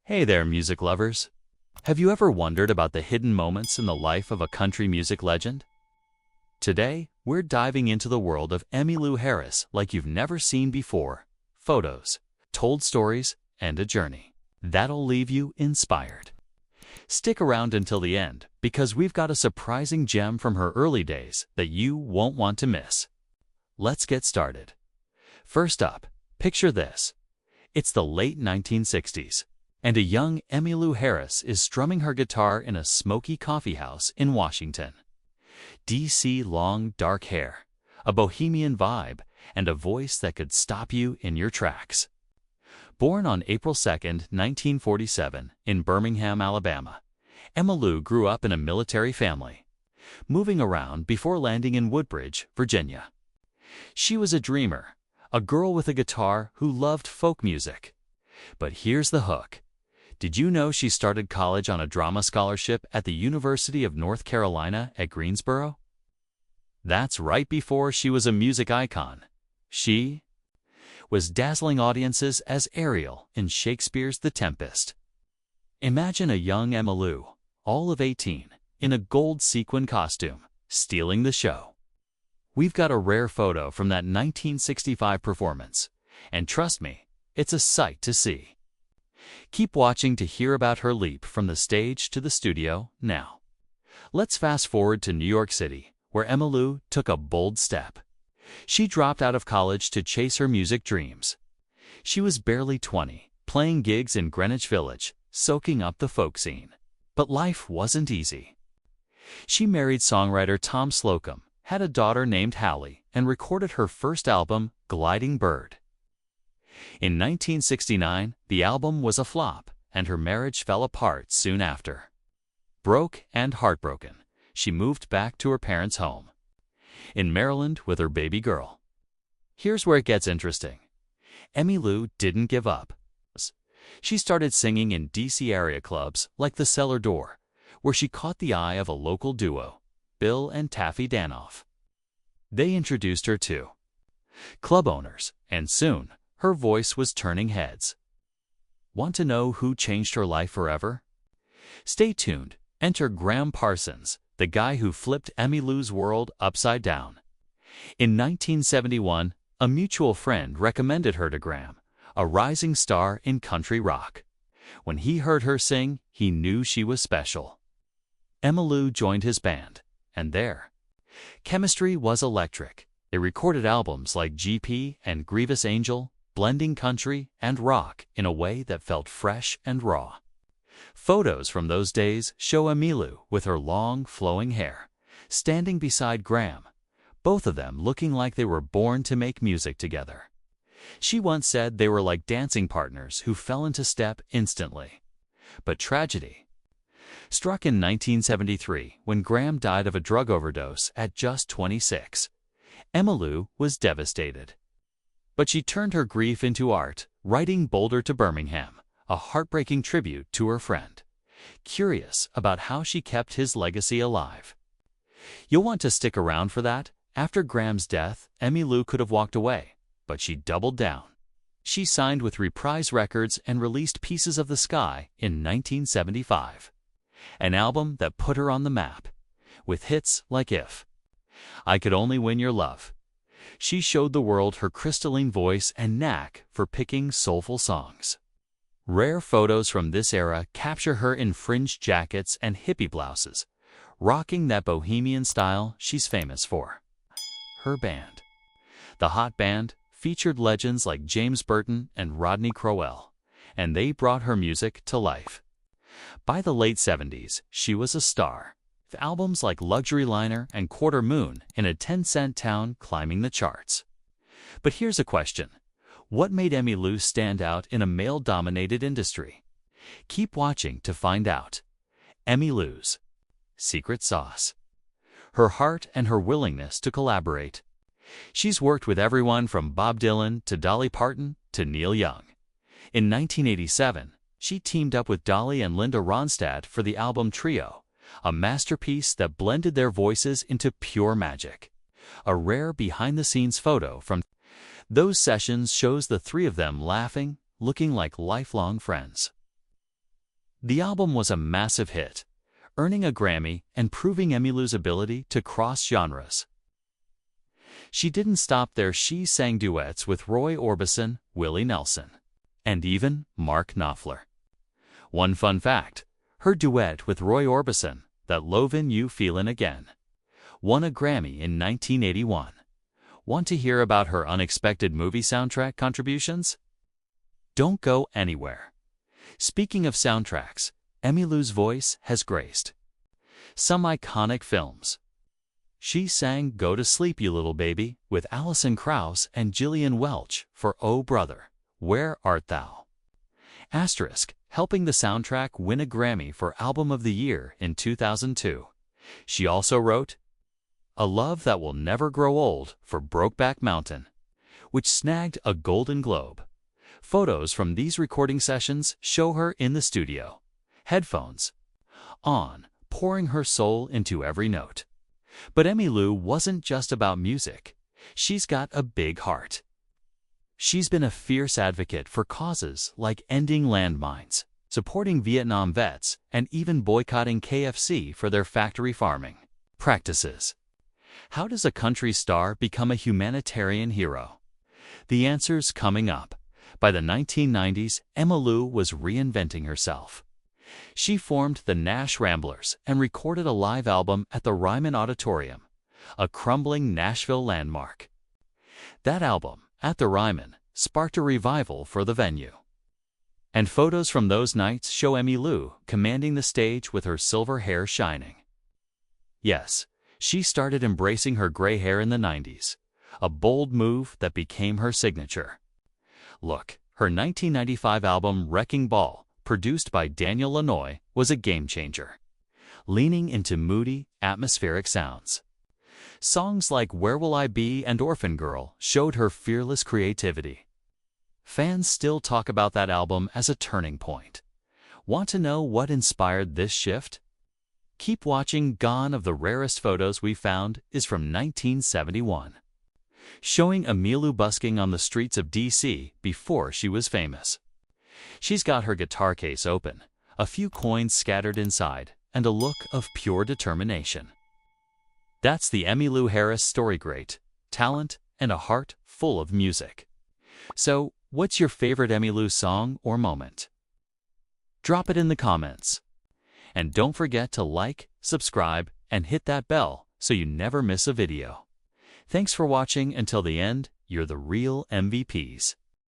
Hey there, music lovers! Have you ever wondered about the hidden moments in the life of a country music legend? Today, we're diving into the world of Emmylou Harris like you've never seen before. Photos, told stories, and a journey that'll leave you inspired. Stick around until the end, because we've got a surprising gem from her early days that you won't want to miss. Let's get started. First up, picture this. It's the late 1960s. And a young Emmylou Harris is strumming her guitar in a smoky coffee house in Washington, D.C. Long dark hair, a bohemian vibe, and a voice that could stop you in your tracks. Born on April 2, 1947, in Birmingham, Alabama, Emmylou grew up in a military family, moving around before landing in Woodbridge, Virginia. She was a dreamer, a girl with a guitar who loved folk music. But here's the hook. Did you know she started college on a drama scholarship at the University of North Carolina at Greensboro? That's right before she was a music icon. She was dazzling audiences as Ariel in Shakespeare's The Tempest. Imagine a young Emmylou, all of 18, in a gold sequin costume, stealing the show. We've got a rare photo from that 1965 performance, and trust me, it's a sight to see. Keep watching to hear about her leap from the stage to the studio now. Let's fast forward to New York City, where Emmylou took a bold step. She dropped out of college to chase her music dreams. She was barely 20, playing gigs in Greenwich Village, soaking up the folk scene. But life wasn't easy. She married songwriter Tom Slocum, had a daughter named Hallie, and recorded her first album, Gliding Bird. In 1969, the album was a flop, and her marriage fell apart soon after. Broke and heartbroken, she moved back to her parents' home in Maryland with her baby girl. Here's where it gets interesting. Emmylou didn't give up. She started singing in D.C. area clubs like the Cellar Door, where she caught the eye of a local duo, Bill and Taffy Danoff. They introduced her to club owners, and soon, her voice was turning heads. Want to know who changed her life forever? Stay tuned. Enter Gram Parsons, the guy who flipped Emmylou's world upside down. In 1971, a mutual friend recommended her to Gram, a rising star in country rock. When he heard her sing, he knew she was special. Emmylou joined his band, and their chemistry was electric. They recorded albums like GP and Grievous Angel, blending country and rock in a way that felt fresh and raw. Photos from those days show Emmylou with her long, flowing hair, standing beside Gram, both of them looking like they were born to make music together. She once said they were like dancing partners who fell into step instantly. But tragedy struck in 1973 when Gram died of a drug overdose at just 26. Emmylou was devastated. But she turned her grief into art, writing Boulder to Birmingham, a heartbreaking tribute to her friend, curious about how she kept his legacy alive. You'll want to stick around for that. After Gram's death, Emmylou could have walked away, but she doubled down. She signed with Reprise Records and released Pieces of the Sky in 1975, an album that put her on the map, with hits like If I Could Only Win Your Love. She showed the world her crystalline voice and knack for picking soulful songs. Rare photos from this era capture her in fringed jackets and hippie blouses, rocking that bohemian style she's famous for. Her band, the Hot Band, featured legends like James Burton and Rodney Crowell, and they brought her music to life. By the late 70s, she was a star, with albums like Luxury Liner and Quarter Moon in a 10-cent town climbing the charts. But here's a question. What made Emmylou stand out in a male-dominated industry? Keep watching to find out. Emmylou's secret sauce. Her heart and her willingness to collaborate. She's worked with everyone from Bob Dylan to Dolly Parton to Neil Young. In 1987, she teamed up with Dolly and Linda Ronstadt for the album Trio, a masterpiece that blended their voices into pure magic. A rare behind-the-scenes photo from those sessions shows the three of them laughing, looking like lifelong friends. The album was a massive hit, earning a Grammy and proving Emmylou's ability to cross genres. She didn't stop there. She sang duets with Roy Orbison, Willie Nelson, and even Mark Knopfler. One fun fact, her duet with Roy Orbison, That Lovin' You Feelin' Again, won a Grammy in 1981. Want to hear about her unexpected movie soundtrack contributions? Don't go anywhere. Speaking of soundtracks, Emmylou's voice has graced some iconic films. She sang Go to Sleep You Little Baby with Alison Krauss and Gillian Welch for Oh Brother, Where Art Thou? Helping the soundtrack win a Grammy for Album of the Year in 2002. She also wrote A Love That Will Never Grow Old for Brokeback Mountain, which snagged a Golden Globe. Photos from these recording sessions show her in the studio, headphones on, pouring her soul into every note. But Emmylou wasn't just about music. She's got a big heart. She's been a fierce advocate for causes like ending landmines, supporting Vietnam vets, and even boycotting KFC for their factory farming practices. How does a country star become a humanitarian hero? The answer's coming up. By the 1990s, Emmylou was reinventing herself. She formed the Nash Ramblers and recorded a live album at the Ryman Auditorium, a crumbling Nashville landmark. That album, At the Ryman, sparked a revival for the venue. And photos from those nights show Emmylou commanding the stage with her silver hair shining. Yes, she started embracing her gray hair in the 90s, a bold move that became her signature. Look, her 1995 album Wrecking Ball, produced by Daniel Lanois, was a game-changer, leaning into moody, atmospheric sounds. Songs like Where Will I Be and Orphan Girl showed her fearless creativity. Fans still talk about that album as a turning point. Want to know what inspired this shift? Keep watching. Gone of the rarest photos we found is from 1971, showing Emmylou busking on the streets of D.C. before she was famous. She's got her guitar case open, a few coins scattered inside, and a look of pure determination. That's the Emmylou Harris story. Great talent and a heart full of music. So, what's your favorite Emmylou song or moment? Drop it in the comments. And don't forget to like, subscribe, and hit that bell so you never miss a video. Thanks for watching until the end. You're the real MVPs.